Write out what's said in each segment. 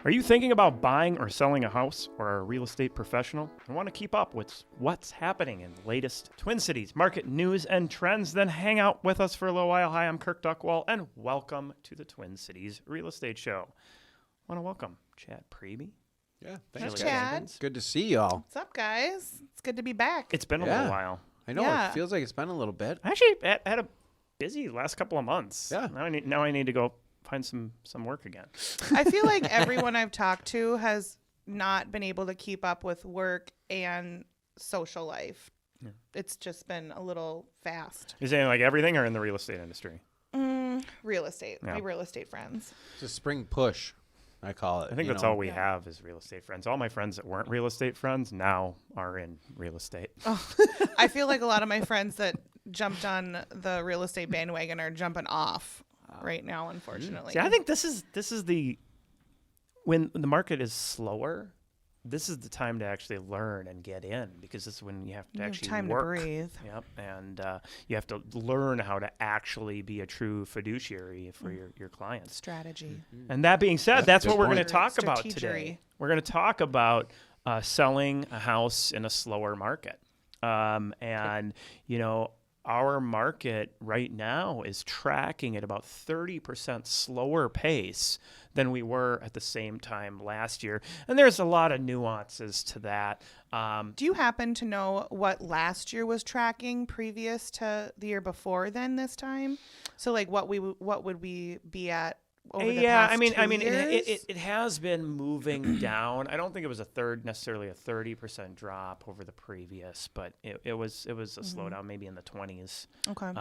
Are you thinking about buying or selling a house or are a real estate professional and want to keep up with what's happening in the latest Twin Cities market news and trends? Then hang out with us for a little while. Hi, I'm Kirk Duckwall, and welcome to the Twin Cities Real Estate Show. I want to welcome Chad Priebe. Yeah, thanks, Chad. Jenkins. Good to see y'all. What's up, guys? It's good to be back. It's been a little while. I know, Yeah. it feels like it's been a little bit. I actually had a busy last couple of months. Yeah. Now I need to go find some work again. I feel like everyone I've talked to has not been able to keep up with work and social life. Yeah. It's just been a little fast. You're saying like everything or in the real estate industry? Real estate. Yeah. My real estate friends. It's a spring push, I call it. I think that's all we have is real estate friends. All my friends that weren't real estate friends now are in real estate. Oh, I feel like a lot of my friends that jumped on the real estate bandwagon are jumping off right now, unfortunately. See, I think this is the when the market is slower, this is the time to actually learn and get in, because this is when you have to actually time work. to breathe. Yep, and you have to learn how to actually be a true fiduciary for your clients. Strategy. And that being said, that's what we're going to point. talk about Strategery. today. We're going to talk about selling a house in a slower market. And, you know, our market right now is tracking at about 30% slower pace than we were at the same time last year. And there's a lot of nuances to that. Do you happen to know what last year was tracking previous to the year before then this time? So like what would we be at over the past 2 years? It has been moving down. I don't think it was necessarily a 30% drop over the previous, but it was a slowdown, maybe in the 20s. Okay.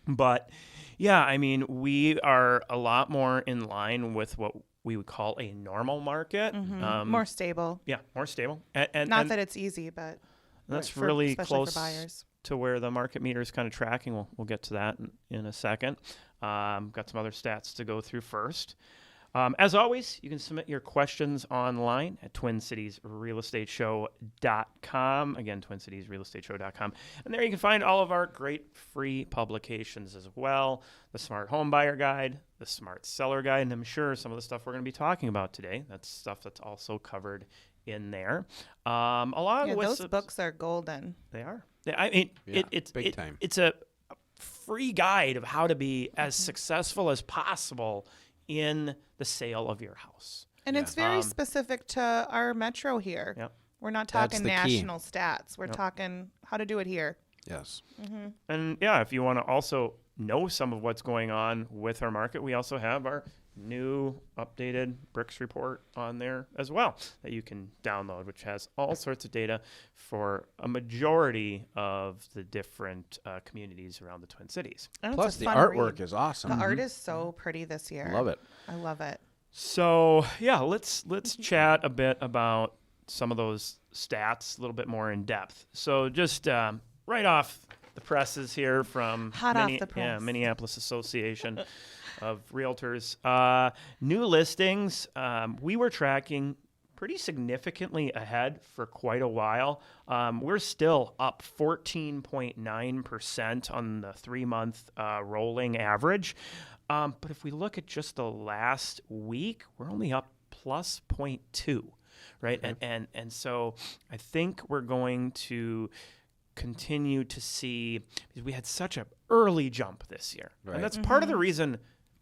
But yeah, I mean, we are a lot more in line with what we would call a normal market. More stable. Yeah, more stable. And Not that it's easy, but that's for- really especially close for buyers. to where the market meter is kind of tracking. We'll get to that in a second. Got some other stats to go through first. As always, you can submit your questions online at TwinCitiesRealEstateShow.com. Again, TwinCitiesRealEstateShow.com. And there you can find all of our great free publications as well. The Smart Home Buyer Guide, the Smart Seller Guide, and I'm sure some of the stuff we're going to be talking about today, that's stuff that's also covered in there. Along with those books are golden. They are. I mean, it's big time. It's a free guide of how to be as successful as possible in the sale of your house. And it's very specific to our metro here. Yep. We're not That's talking the key. national stats. We're talking how to do it here. Yes. And yeah, if you want to also know some of what's going on with our market, we also have our new updated BRIX report on there as well that you can download, which has all sorts of data for a majority of the different communities around the Twin Cities. And Plus, it's a the fun artwork read. is awesome. The art is so pretty this year. Love it. I love it. So yeah, let's chat a bit about some of those stats a little bit more in depth. So just right off the presses here from Hot off the press. Minneapolis Association of Realtors. New listings, we were tracking pretty significantly ahead for quite a while. We're still up 14.9% on the 3-month rolling average. But if we look at just the last week, we're only up plus 0.2, right? Okay. And so I think we're going to continue to see, because we had such an early jump this year. Right. And that's part of the reason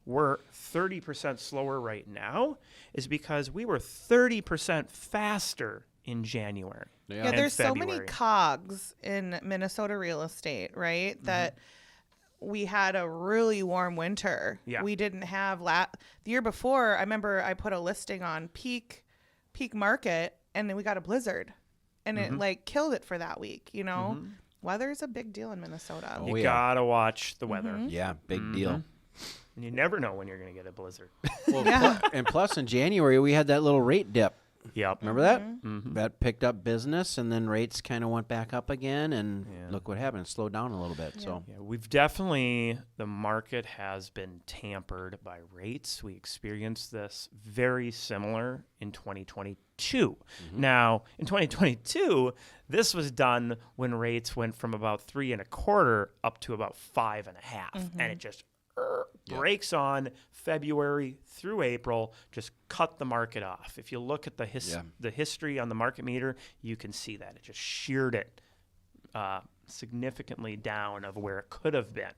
we're 30% slower right now, is because we were 30% faster in January. Yeah, and there's so many February. cogs in Minnesota real estate, right? That we had a really warm winter. Yeah. We didn't have the year before. I remember I put a listing on peak market, and then we got a blizzard, and it like killed it for that week. You know, weather's a big deal in Minnesota. Oh, You yeah. gotta watch the weather. Yeah, big deal. And you never know when you're going to get a blizzard. Well, and plus in January, we had that little rate dip. Yep. Remember that? That picked up business, and then rates kind of went back up again, and look what happened. It slowed down a little bit. So Yeah, the market has been tampered by rates. We experienced this very similar in 2022. Now, in 2022, this was done when rates went from about 3.25 up to about 5.5, and it just breaks on February through April, just cut the market off. If you look at the history on the market meter, you can see that. It just sheared it significantly down of where it could have been.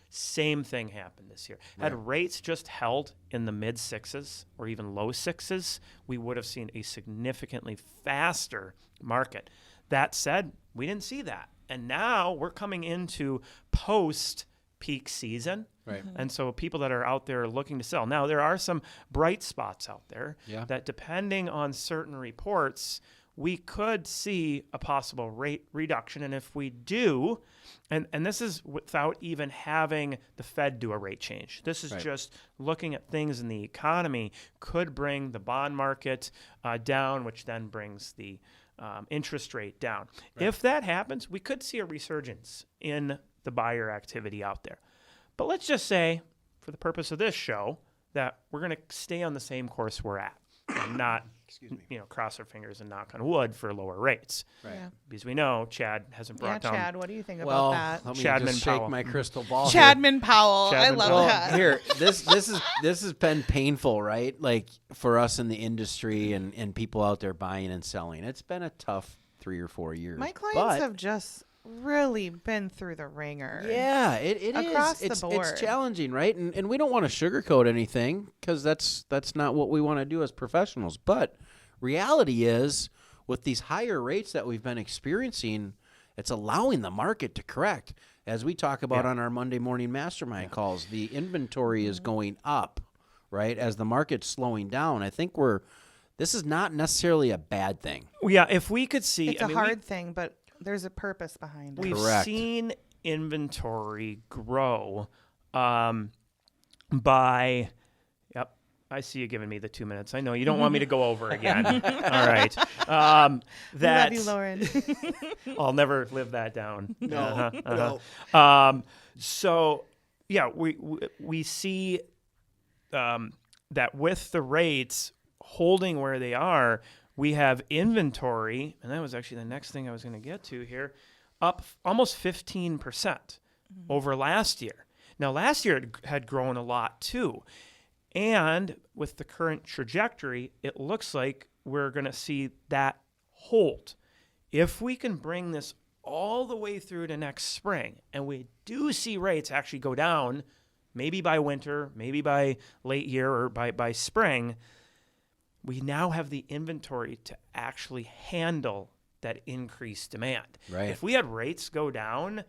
Same thing happened this year. Right. Had rates just held in the mid sixes or even low sixes, we would have seen a significantly faster market. That said, we didn't see that. And now we're coming into post-peak season. Right. And so people that are out there looking to sell. Now, there are some bright spots out there that depending on certain reports, we could see a possible rate reduction. And if we do, and this is without even having the Fed do a rate change. This is just looking at things in the economy could bring the bond market down, which then brings the interest rate down. Right. If that happens, we could see a resurgence in the buyer activity out there. But let's just say, for the purpose of this show, that we're going to stay on the same course we're at and not cross our fingers and knock on wood for lower rates. Right. Yeah. Because we know Chad hasn't brought down. Chad, what do you think Well, about that? let me Chadman just shake Powell. my crystal ball. Chadman Powell. I Chadman love Powell. that. Here, this has been painful, right? Like for us in the industry and people out there buying and selling. It's been a tough 3 or 4 years. My clients have just really been through the ringer. Yeah, it is. Across the It's board. challenging, right? And we don't want to sugarcoat anything because that's not what we want to do as professionals. But reality is, with these higher rates that we've been experiencing, it's allowing the market to correct. As we talk about on our Monday morning mastermind calls, the inventory is going up, right? As the market's slowing down, I think this is not necessarily a bad thing. Yeah, if we could see. It's a hard thing, but there's a purpose behind it. We've Correct. seen inventory grow by. Yep, I see you giving me the 2 minutes. I know you don't want me to go over again. All right. Love you, Lauren. I'll never live that down. No. So, yeah, we see that with the rates holding where they are, we have inventory, and that was actually the next thing I was going to get to here, up almost 15% over last year. Now, last year it had grown a lot too. And with the current trajectory, it looks like we're going to see that hold. If we can bring this all the way through to next spring, and we do see rates actually go down, maybe by winter, maybe by late year or by spring, we now have the inventory to actually handle that increased demand. Right. If we had rates go down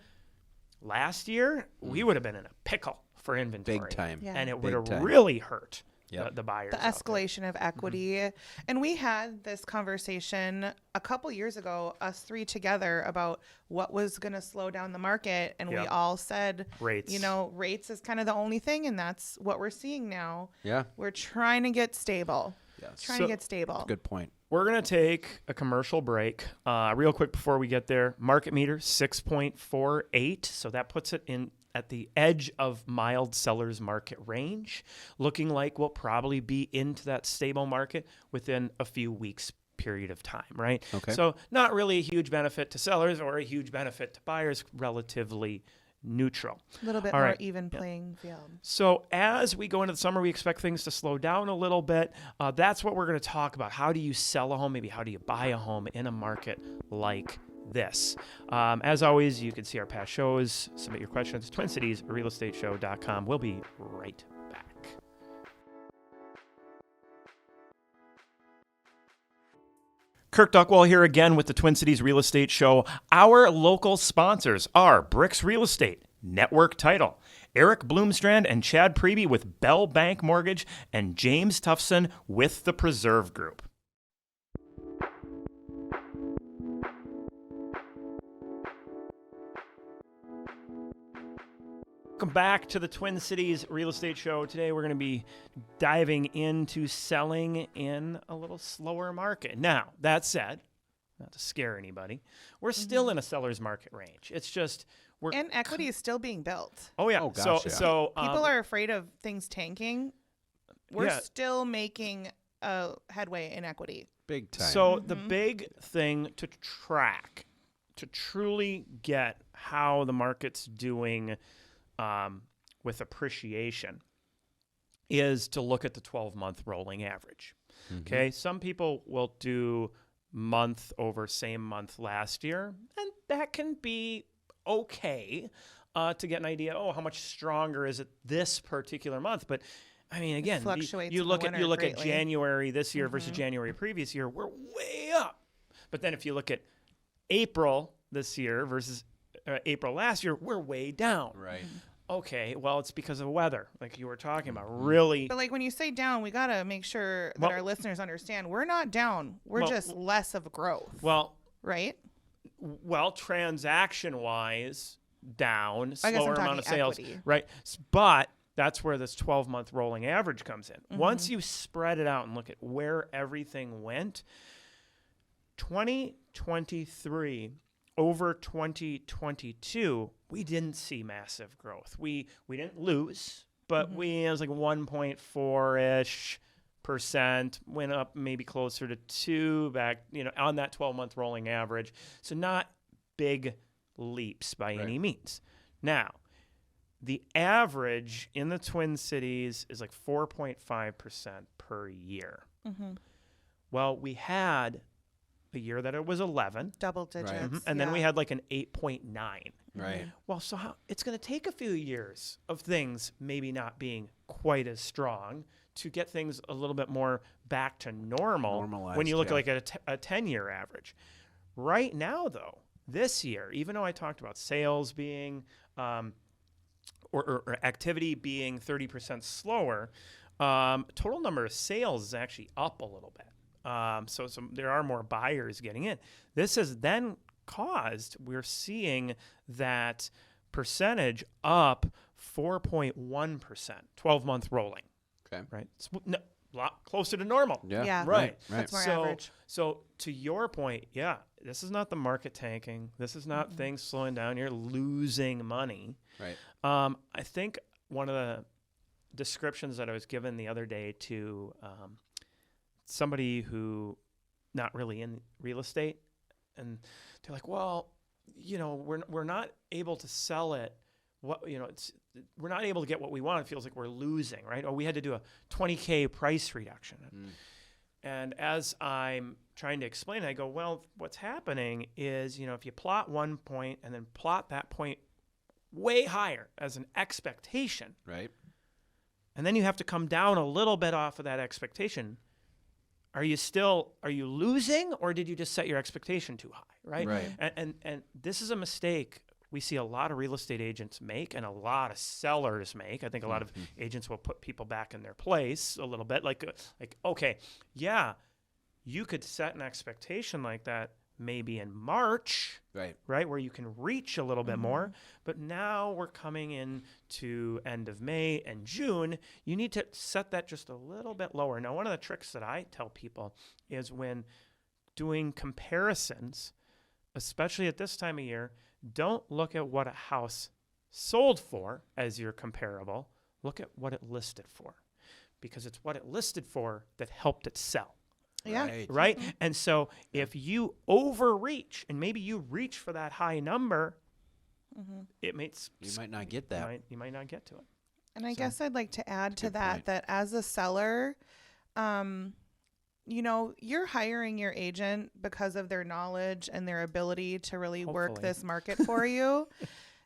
last year, we would have been in a pickle for inventory. Big time. Yeah. And it Big would have time. really hurt the buyers. The out there. escalation of equity. And we had this conversation a couple years ago, us three together, about what was going to slow down the market. And we all said, Rates. Rates is kind of the only thing. And that's what we're seeing now. Yeah. We're trying to get stable. Yes. Trying to get stable. Good point. We're going to take a commercial break real quick before we get there. Market meter 6.48. So that puts it in at the edge of mild seller's market range, looking like we'll probably be into that stable market within a few weeks period of time, right? Okay. So not really a huge benefit to sellers or a huge benefit to buyers, relatively neutral. A little bit All more right. even playing field. So as we go into the summer, we expect things to slow down a little bit. That's what we're going to talk about. How do you sell a home? Maybe how do you buy a home in a market like this? As always, you can see our past shows. Submit your questions. TwinCitiesRealEstateShow.com. We'll be right back. Kirk Duckwall here again with the Twin Cities Real Estate Show. Our local sponsors are BRIX Real Estate, Network Title, Eric Bloomstrand and Chad Priebe with Bell Bank Mortgage, and James Tufson with the Preserve Group. Welcome back to the Twin Cities Real Estate Show. Today we're going to be diving into selling in a little slower market. Now, that said, not to scare anybody, we're still in a seller's market range. It's just And equity is still being built. Oh yeah. Oh, gosh, yeah. So People are afraid of things tanking. We're Yeah. still making a headway in equity. Big time. So the big thing to track, to truly get how the market's doing with appreciation, is to look at the 12-month rolling average. Okay, some people will do month over same month last year, and that can be okay to get an idea. Oh, how much stronger is it this particular month? But I mean, again, fluctuates you in the look at winter at greatly. January this year versus January previous year, we're way up. But then if you look at April this year versus April last year, we're way down. Right. Okay, well, it's because of weather, like you were talking about. Really, But like when you say down, we got to make sure that Well- our listeners understand we're not down. We're Well- just less of growth, well, right? transaction-wise, down, I guess I'm slower amount talking of sales, equity. right? But that's where this 12-month rolling average comes in. Once you spread it out and look at where everything went, 2023 over 2022, we didn't see massive growth. We didn't lose, but it was like 1.4-ish percent, went up maybe closer to 2 back, on that 12-month rolling average. So not big leaps by any means. Now, the average in the Twin Cities is like 4.5% per year. Well, we had a year that it was 11, Double digits. and then we yeah. had like an 8.9. Right. Well, so it's going to take a few years of things maybe not being quite as strong to get things a little bit more back to normal Normalized, when you look yeah. like at a 10-year average. Right now, though, this year, even though I talked about sales being or activity being 30% slower, total number of sales is actually up a little bit. So there are more buyers getting in. This has then we're seeing that percentage up 4.1%, 12-month rolling. Okay. Right? It's a lot closer to normal. Yeah. Yeah. Right. That's more so, average. So to your point, yeah, this is not the market tanking. This is not things slowing down. You're losing money. Right. I think one of the descriptions that I was given the other day to somebody who not really in real estate, and they're like, well, we're not able to sell it. We're not able to get what we want. It feels like we're losing, right? Or we had to do a $20K price reduction. And as I'm trying to explain it, I go, well, what's happening is, if you plot one point and then plot that point way higher as an expectation, Right. and then you have to come down a little bit off of that expectation, are you losing, or did you just set your expectation too high, right? Right. And this is a mistake we see a lot of real estate agents make and a lot of sellers make. I think a lot of agents will put people back in their place a little bit. Like, okay, yeah, you could set an expectation like that maybe in March, Right. where you can reach a little bit more. But now we're coming into end of May and June. You need to set that just a little bit lower. Now, one of the tricks that I tell people is when doing comparisons, especially at this time of year, don't look at what a house sold for as your comparable. Look at what it listed for, because it's what it listed for that helped it sell. Yeah. Right? And so if you overreach and maybe you reach for that high number, it makes You might not get that. you might not get to it. And I guess I'd like to add to good that point. that as a seller, you're hiring your agent because of their knowledge and their ability to really work Hopefully. this market for you.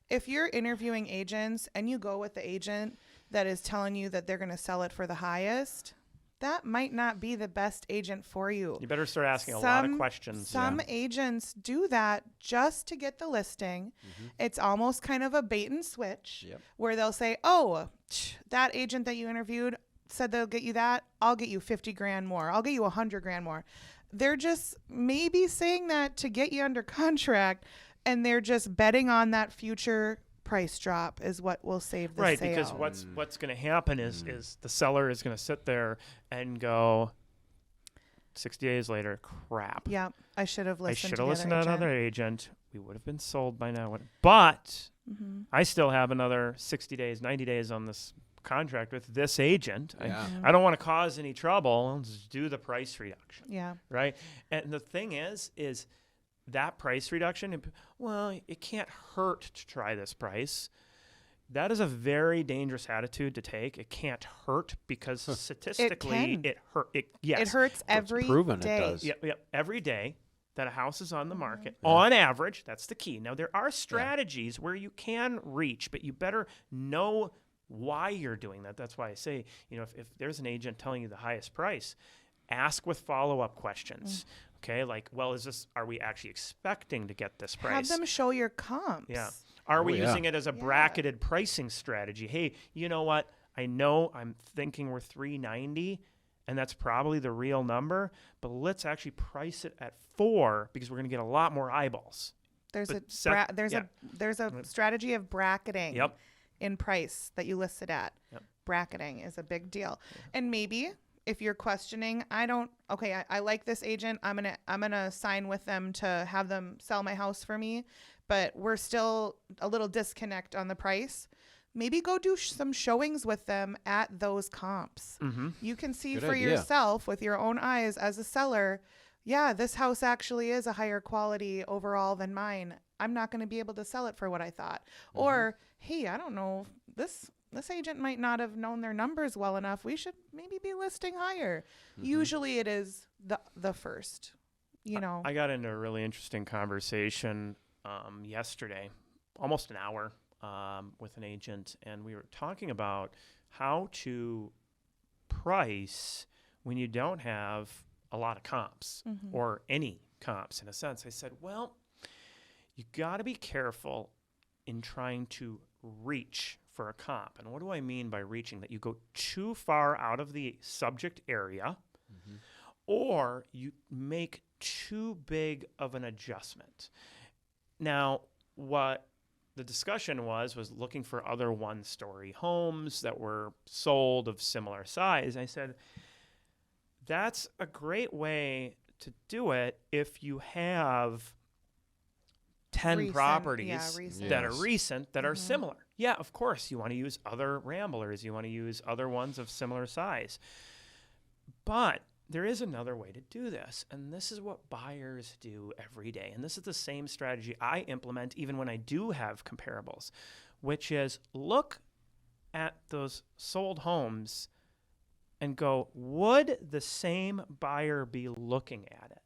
If you're interviewing agents and you go with the agent that is telling you that they're going to sell it for the highest, that might not be the best agent for you. You better start asking a lot of questions. Some agents do that just to get the listing. It's almost kind of a bait and switch Yep. where they'll say, oh, that agent that you interviewed said they'll get you that. I'll get you 50 grand more. I'll get you 100 grand more. They're just maybe saying that to get you under contract, and they're just betting on that future price drop is what will save the Right, sale. because what's going to happen is the seller is going to sit there and go 60 days later, crap. Yeah, I should have I listened should to have the listened to other that agent. other agent. We would have been sold by now. But I still have another 60 days, 90 days on this contract with this agent. Yeah. I don't want to cause any trouble. I'll just do the price reduction. Yeah. Right? And the thing is that price reduction, well, it can't hurt to try this price. That is a very dangerous attitude to take. It can't hurt because statistically can. it hurt. Yes. It hurts every proven it day. does. Yep. Every day that a house is on the market, Yeah. on average, that's the key. Now, there are strategies where you can reach, but you better know why you're doing that. That's why I say, if there's an agent telling you the highest price, ask with follow-up questions. Okay, like, well, are we actually expecting to get this price? Have them show your comps. Yeah. Are we yeah. using it as a bracketed pricing strategy? Hey, you know what? I know I'm thinking we're $390, and that's probably the real number, but let's actually price it at $4 because we're going to get a lot more eyeballs. There's But there's a strategy of bracketing Yep. in price that you listed at. Yep. Bracketing is a big deal. And maybe if you're questioning, I like this agent. I'm gonna sign with them to have them sell my house for me, but we're still a little disconnect on the price. Maybe go do some showings with them at those comps. Mm-hmm. You can see Good for idea. yourself with your own eyes as a seller, yeah, this house actually is a higher quality overall than mine. I'm not going to be able to sell it for what I thought. Or, hey, I don't know, this agent might not have known their numbers well enough. We should maybe be listing higher. Usually it is the first, I got into a really interesting conversation yesterday, almost an hour, with an agent, and we were talking about how to price when you don't have a lot of comps or any comps in a sense. I said, well, you got to be careful in trying to reach for a comp. And what do I mean by reaching? That you go too far out of the subject area or you make too big of an adjustment. Now, what the discussion was looking for other one-story homes that were sold of similar size. I said, that's a great way to do it if you have 10 Recent, properties recent. that are recent that are similar. Yeah, of course, you want to use other ramblers. You want to use other ones of similar size. But there is another way to do this, and this is what buyers do every day. And this is the same strategy I implement even when I do have comparables, which is look at those sold homes and go, would the same buyer be looking at it?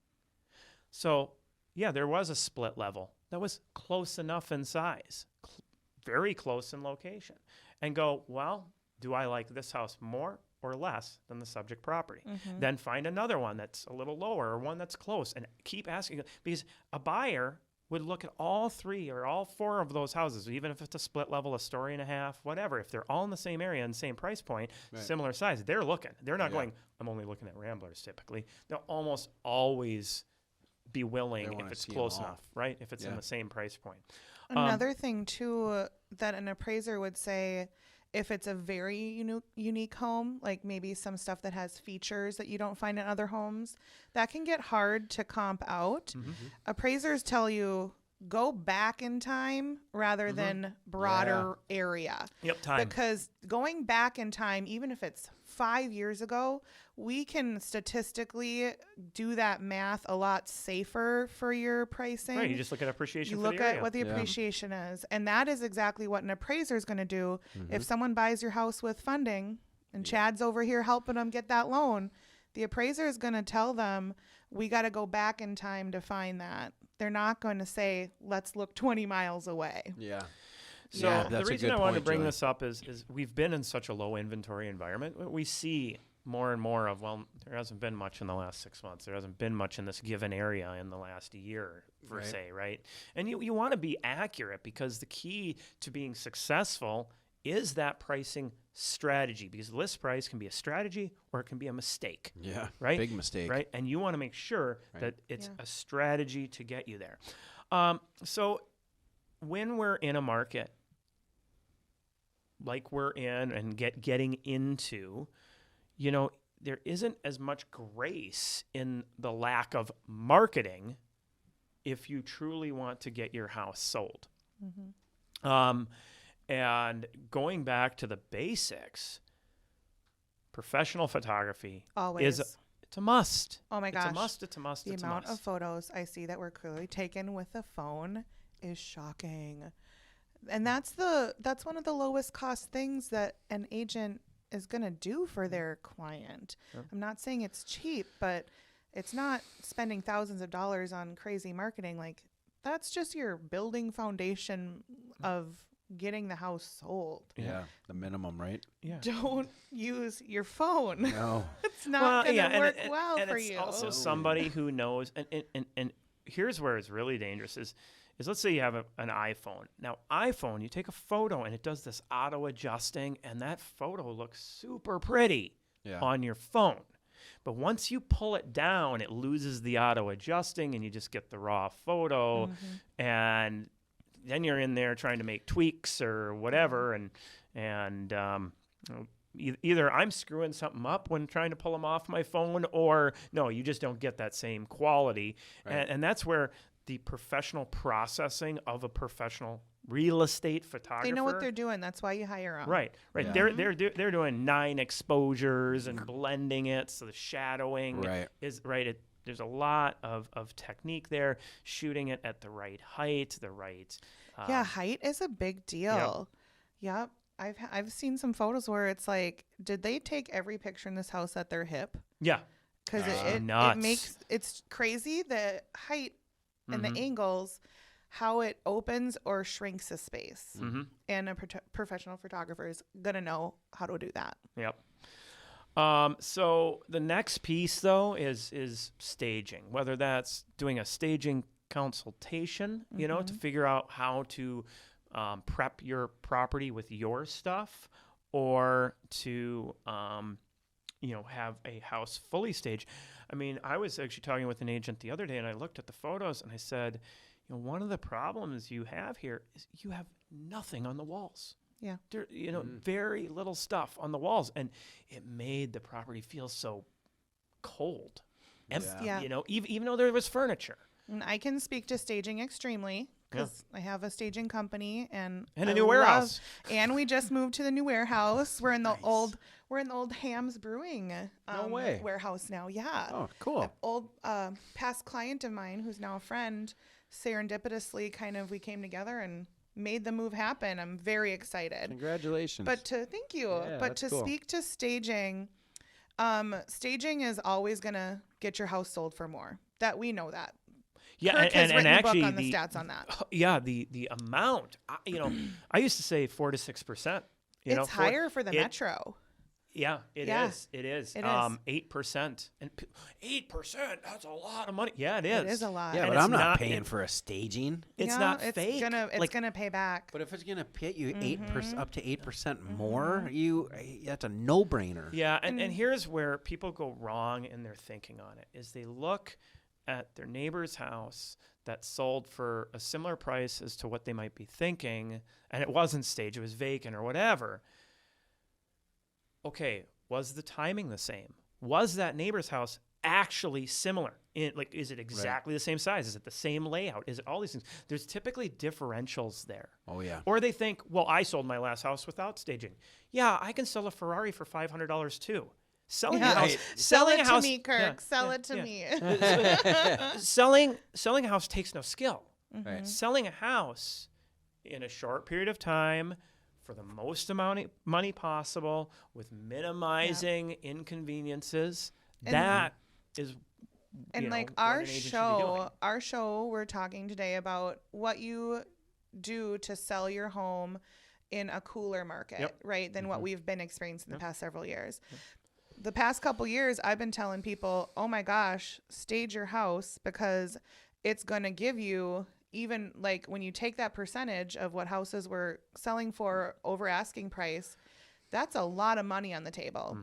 So, yeah, there was a split level that was close enough in size, very close in location, and go, well, do I like this house more or less than the subject property? Then find another one that's a little lower or one that's close and keep asking, because a buyer would look at all 3 or all 4 of those houses, even if it's a split level, a story and a half, whatever. If they're all in the same area and same price point, similar size, they're looking. They're not going, I'm only looking at ramblers typically. They'll almost always be willing if it's close enough, right? If it's in the same price point. Another thing too that an appraiser would say, if it's a very unique home, like maybe some stuff that has features that you don't find in other homes, that can get hard to comp out. Appraisers tell you go back in time rather than broader area. Yep, time. Because going back in time, even if it's 5 years ago, we can statistically do that math a lot safer for your pricing. Right, you just look at appreciation You for look the area. at what the appreciation is. And that is exactly what an appraiser is going to do. If someone buys your house with funding and Chad's over here helping them get that loan, the appraiser is going to tell them, we got to go back in time to find that. They're not going to say, let's look 20 miles away. Yeah. So Yeah, the that's a reason good I wanted to point, bring Joey. this up is we've been in such a low inventory environment. We see more and more of, well, there hasn't been much in the last 6 months. There hasn't been much in this given area in the last year, per se, right? And you want to be accurate because the key to being successful is that pricing strategy, because list price can be a strategy or it can be a mistake. Yeah. Right? Big mistake. Right? And you want to make sure that it's a strategy to get you there. So when we're in a market like we're in and getting into, there isn't as much grace in the lack of marketing if you truly want to get your house sold. And going back to the basics, professional photography Always. it's a must. Oh my gosh. It's a must. The It's a amount of must. photos I see that were clearly taken with a phone is shocking. And that's one of the lowest cost things that an agent is going to do for their client. Sure. I'm not saying it's cheap, but it's not spending thousands of dollars on crazy marketing. Like, that's just your building foundation of getting the house sold. Yeah, the minimum, right? Yeah. Don't use your phone. No. It's not going to work and well for it's you. also somebody who knows, and here's where it's really dangerous is let's say you have an iPhone. Now, iPhone, you take a photo and it does this auto adjusting, and that photo looks super pretty on your phone. But once you pull it down, it loses the auto adjusting, and you just get the raw photo, and then you're in there trying to make tweaks or whatever, and either I'm screwing something up when trying to pull them off my phone, or no, you just don't get that same quality, and that's where the professional processing of a professional real estate photographer. They know what they're doing. That's why you hire them. Right. Yeah. They're doing 9 exposures and blending it, so the shadowing is right. There's a lot of technique there, shooting it at the right height, the right. Height is a big deal. Yep. I've seen some photos where it's like, did they take every picture in this house at their hip? Yeah. Because it's crazy the height and the angles, how it opens or shrinks a space. And a professional photographer is going to know how to do that. Yep. So the next piece, though, is staging, whether that's doing a staging consultation, to figure out how to prep your property with your stuff, or to, have a house fully staged. I mean, I was actually talking with an agent the other day, and I looked at the photos, and I said, one of the problems you have here is you have nothing on the walls. Yeah. There, very little stuff on the walls, and it made the property feel so cold. Even though there was furniture. And I can speak to staging extremely because I have a staging company and a new warehouse. And we just moved to the new warehouse. We're in the old Hams Brewing warehouse now. Yeah. Oh, cool. An old past client of mine who's now a friend, serendipitously we came together and made the move happen. I'm very excited. Congratulations. Thank you. Yeah, but to speak to staging, staging is always going to get your house sold for more. That we know that. Yeah, Kirk has written actually a book on the stats on that. Yeah, the amount. I used to say 4 to 6%. It's higher for the metro. Yeah, it is. It is. It is. 8%. And 8%, that's a lot of money. Yeah, it is. It is a lot. Yeah, And but it's I'm not paying for a staging. It's not it's fake. It's gonna pay back. But if it's gonna pay you 8% up to 8% more, that's a no-brainer. Yeah, and here's where people go wrong in their thinking on it, is they look at their neighbor's house that sold for a similar price as to what they might be thinking, and it wasn't staged, it was vacant or whatever. Okay, was the timing the same? Was that neighbor's house actually similar? Is it exactly the same size? Is it the same layout? Is it all these things? There's typically differentials there. Oh, yeah. Or they think, well, I sold my last house without staging. Yeah, I can sell a Ferrari for $500 too. Selling a house, Sell it a house, to me, Kirk. Sell it to me. selling a house takes no skill. Right. Selling a house in a short period of time for the most amount of money possible with minimizing inconveniences. That is, and what our an agent should be doing. show, we're talking today about what you do to sell your home in a cooler market, right, than what we've been experiencing the past several years. The past couple years, I've been telling people, oh my gosh, stage your house, because it's going to give you, even when you take that percentage of what houses were selling for over asking price, that's a lot of money on the table.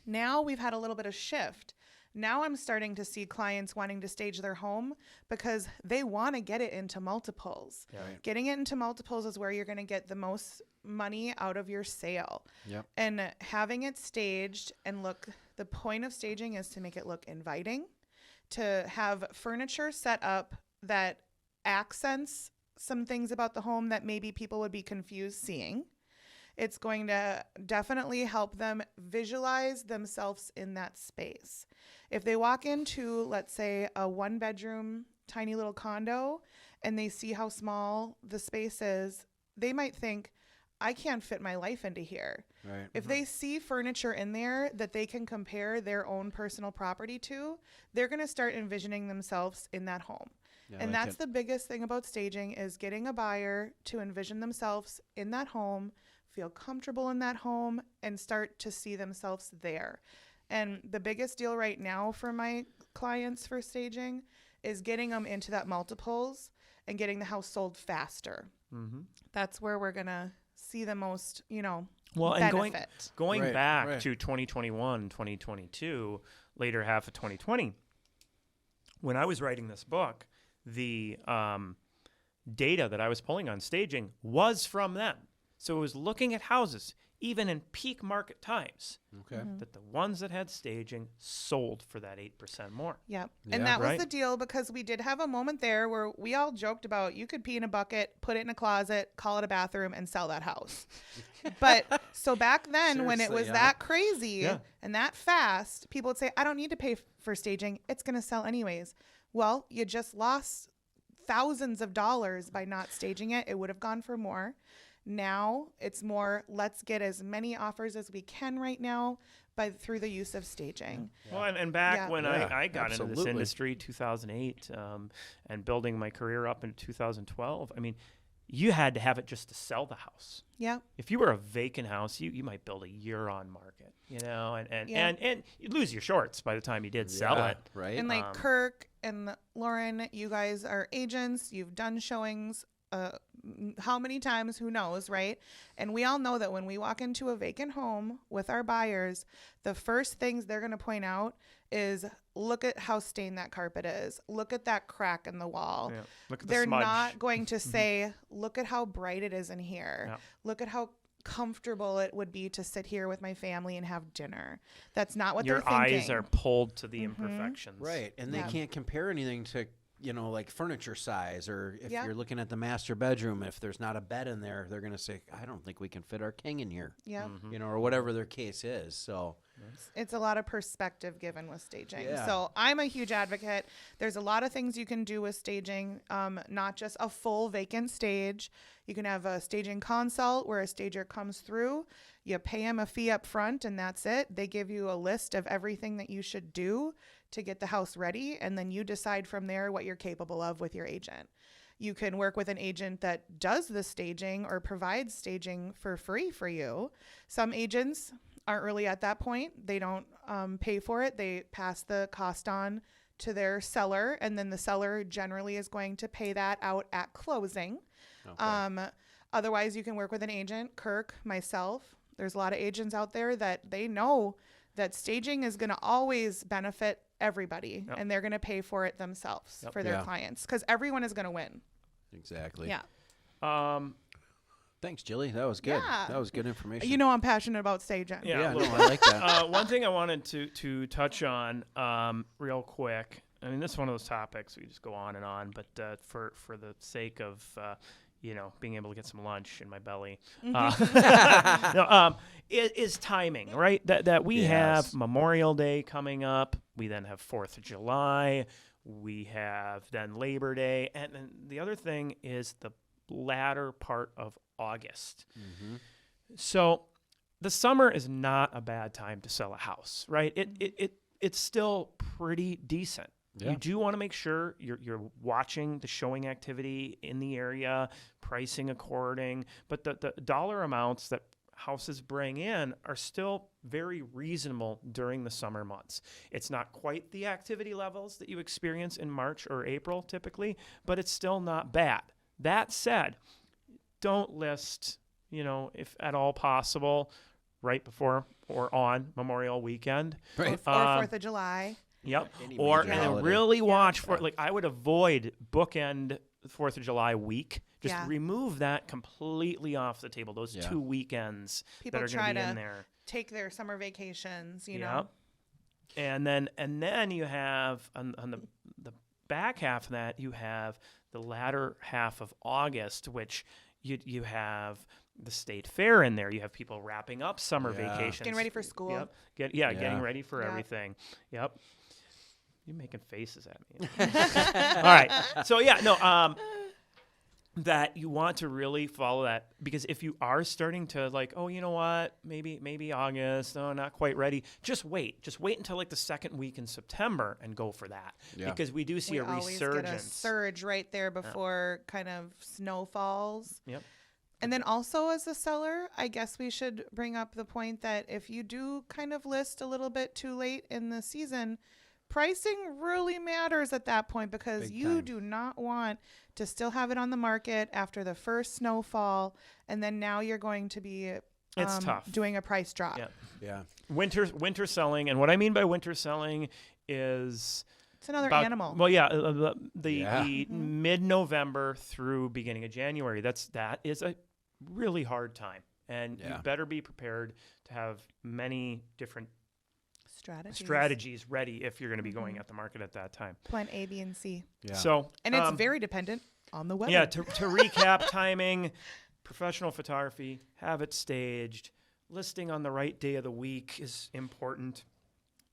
Now we've had a little bit of shift. Now I'm starting to see clients wanting to stage their home because they want to get it into multiples. Yeah. Right. Getting it into multiples is where you're going to get the most money out of your sale. Yep. And having it staged the point of staging is to make it look inviting, to have furniture set up that accents some things about the home that maybe people would be confused seeing. It's going to definitely help them visualize themselves in that space. If they walk into, let's say, a 1-bedroom, tiny little condo, and they see how small the space is, they might think, I can't fit my life into here. Right. If they see furniture in there that they can compare their own personal property to, they're going to start envisioning themselves in that home. Yeah, and like that's the biggest thing about staging, is getting a buyer to envision themselves in that home, feel comfortable in that home, and start to see themselves there. And the biggest deal right now for my clients for staging is getting them into that multiples and getting the house sold faster. Mm-hmm. That's where we're going to see the most, Well, and benefit. going Right, back right. to 2021, 2022, later half of 2020, when I was writing this book, the data that I was pulling on staging was from them. So it was looking at houses, even in peak market times, Okay. that the ones that had staging sold for that 8% more. Yep. Yeah. And that was Right. the deal, because we did have a moment there where we all joked about, you could pee in a bucket, put it in a closet, call it a bathroom, and sell that house. But so back then, when it Seriously, was yeah. that crazy Yeah. and that fast, people would say, I don't need to pay for staging. It's going to sell anyways. Well, you just lost thousands of dollars by not staging it. It would have gone for more. Now it's more, let's get as many offers as we can right now through the use of staging. Well, and back Yeah. when Yeah, I got into this absolutely. industry, 2008, and building my career up in 2012, I mean, you had to have it just to sell the house. Yeah. If you were a vacant house, you might build a year on market, and Yeah. and you'd lose your shorts by the time you did sell Yeah, it. Right. And like Kirk and Lauren, you guys are agents. You've done showings. How many times? Who knows, right? And we all know that when we walk into a vacant home with our buyers, the first things they're going to point out is, look at how stained that carpet is. Look at that crack in the wall. Yeah. Look at the They're smudge. not going to say, look at how bright it is in here. Yeah. Look at how comfortable it would be to sit here with my family and have dinner. That's not what Your they're thinking. eyes are pulled to the imperfections. Right. And they Yeah. can't compare anything to, like furniture size, or if Yeah. you're looking at the master bedroom, if there's not a bed in there, they're going to say, I don't think we can fit our king in here, Yeah. or whatever their case is. So, It's a lot of perspective given with staging. Yeah. So I'm a huge advocate. There's a lot of things you can do with staging, not just a full vacant stage. You can have a staging consult where a stager comes through. You pay him a fee up front, and that's it. They give you a list of everything that you should do to get the house ready, and then you decide from there what you're capable of with your agent. You can work with an agent that does the staging or provides staging for free for you. Some agents aren't really at that point. They don't pay for it. They pass the cost on to their seller, and then the seller generally is going to pay that out at closing. okay. Otherwise, you can work with an agent, Kirk, myself. There's a lot of agents out there that they know that staging is going to always benefit everybody, Yep. and they're going to pay for it themselves Yep. for their Yeah. clients, because everyone is going to win. Exactly. Yeah. Thanks, Jilly. That was good. Yeah. That was good information. You know I'm passionate about staging. Yeah. Yeah, a no, little I like that. One thing I wanted to touch on real quick. I mean, this is one of those topics we just go on and on, but for the sake of being able to get some lunch in my belly, is timing, right? That we Yes. have Memorial Day coming up. We then have 4th of July. We have then Labor Day, and then the other thing is the latter part of August. So the summer is not a bad time to sell a house, right? It's still pretty decent. Yeah. You do want to make sure you're watching the showing activity in the area, pricing according, but the dollar amounts that houses bring in are still very reasonable during the summer months. It's not quite the activity levels that you experience in March or April typically, but it's still not bad. That said, don't list, if at all possible, right before or on Memorial Weekend. Right. Or 4th of July. Yep. Any Or major and holiday. really watch for I would avoid bookend 4th of July week. Just Yeah. remove that completely off the table. Those 2 weekends People that are try going to be to in there. take their summer vacations, you know. And then you have on the back half of that, you have the latter half of August, which you have the state fair in there. You have people wrapping up summer Yeah. vacations. Getting ready for school. Yep. Getting Yeah. ready for Yeah. everything. Yep. You're making faces at me. All right. So that you want to really follow that, because if you are starting to like, oh, you know what, maybe August, oh, not quite ready, just wait until like the second week in September and go for that, because we do see a resurgence. Always get a surge right there before kind of snow falls. Yep. And then also as a seller, I guess we should bring up the point that if you do kind of list a little bit too late in the season, pricing really matters at that point, because you do not want to still have it on the market after the first snowfall, and then now you're going to be it's tough doing a price drop. Yeah. Winter selling, and what I mean by winter selling is it's another animal. Well, the mid-November through beginning of January. That is a really hard time, and you better be prepared to have many different strategies ready if you're going to be going at the market at that time. Plan A, B, and C. Yeah. So, and it's very dependent on the weather. Yeah. To recap, timing, professional photography, have it staged, listing on the right day of the week is important.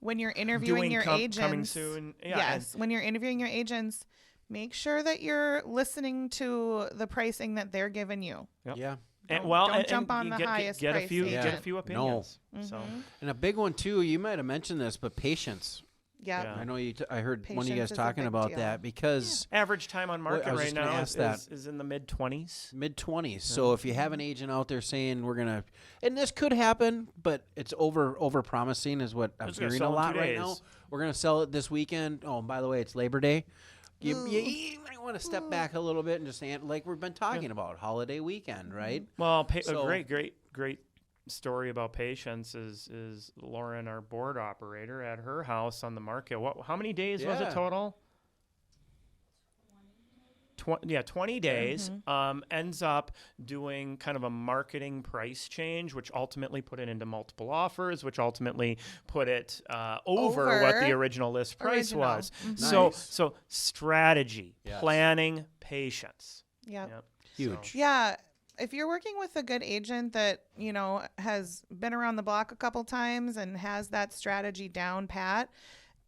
When you're interviewing your agents, coming soon. Yeah, yes. When you're interviewing your agents, make sure that you're listening to the pricing that they're giving you. Yep. Yeah. Don't jump on the highest price agent. Get a few opinions. So, and a big one too. You might have mentioned this, but patience. Yeah. I know I heard Patience one of you guys is a talking big about deal. that, because average time on market right now is in the mid-20s. Mid-20s. So if you have an agent out there saying we're gonna, and this could happen, but it's over promising is what I'm hearing a lot right now. We're gonna sell it this weekend. Oh, and by the way, it's Labor Day. You might want to step back a little bit and just like we've been talking about, holiday weekend, right? Well, a great story about patience is Lauren, our board operator, at her house on the market. How many days was it total? 20 days. Ends up doing kind of a marketing price change, which ultimately put it into multiple offers, which ultimately put it over what the original list price was. Nice. So strategy, planning, patience. Yep. Huge. Yeah. If you're working with a good agent that, has been around the block a couple times and has that strategy down pat,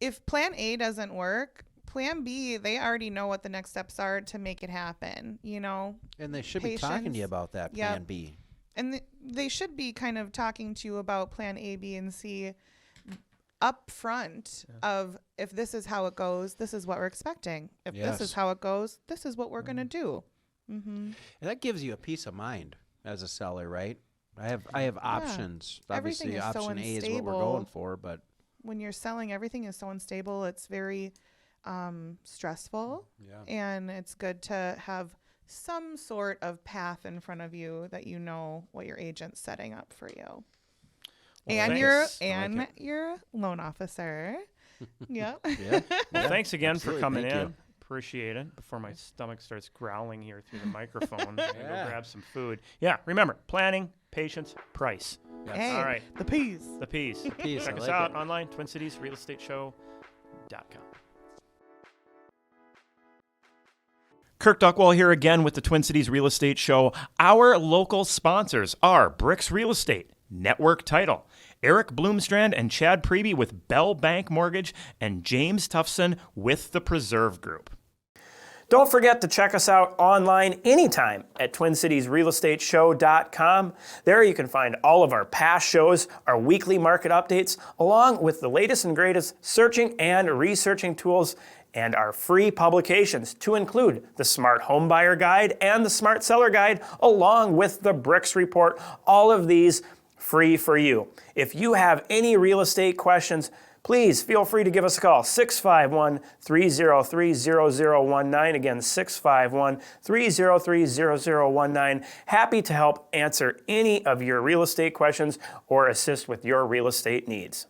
if plan A doesn't work, plan B, they already know what the next steps are to make it happen, And they should be talking to you about that plan B. And they should be kind of talking to you about plan A, B, and C up front of, if this is how it goes, this is what we're expecting. If this is how it goes, this is what we're going to do. And that gives you a peace of mind as a seller, right? I have options. Everything Obviously, is so option A is what we're unstable. going for, but When you're selling, everything is so unstable. It's very stressful. Yeah. And it's good to have some sort of path in front of you that you know what your agent's setting up for you. Well, and your loan officer. yeah. Well, thanks again Absolutely. for coming Thank in. you. Appreciate it. Before my stomach starts growling here through the microphone, I'm gonna go grab some food. Yeah, remember, planning, patience, price. Yes. Hey, All right. the peas. The P's. Peas, Check I us like out it. online, TwinCitiesRealEstateShow.com. Kirk Duckwall here again with the Twin Cities Real Estate Show. Our local sponsors are BRIX Real Estate, Network Title, Eric Bloomstrand and Chad Priebe with Bell Bank Mortgage, and James Tufson with the Preserve Group. Don't forget to check us out online anytime at TwinCitiesRealEstateShow.com. There you can find all of our past shows, our weekly market updates, along with the latest and greatest searching and researching tools, and our free publications, to include the Smart Home Buyer Guide and the Smart Seller Guide, along with the BRIX Report. All of these free for you. If you have any real estate questions, please feel free to give us a call, 651-303-0019. Again, 651-303-0019. Happy to help answer any of your real estate questions or assist with your real estate needs.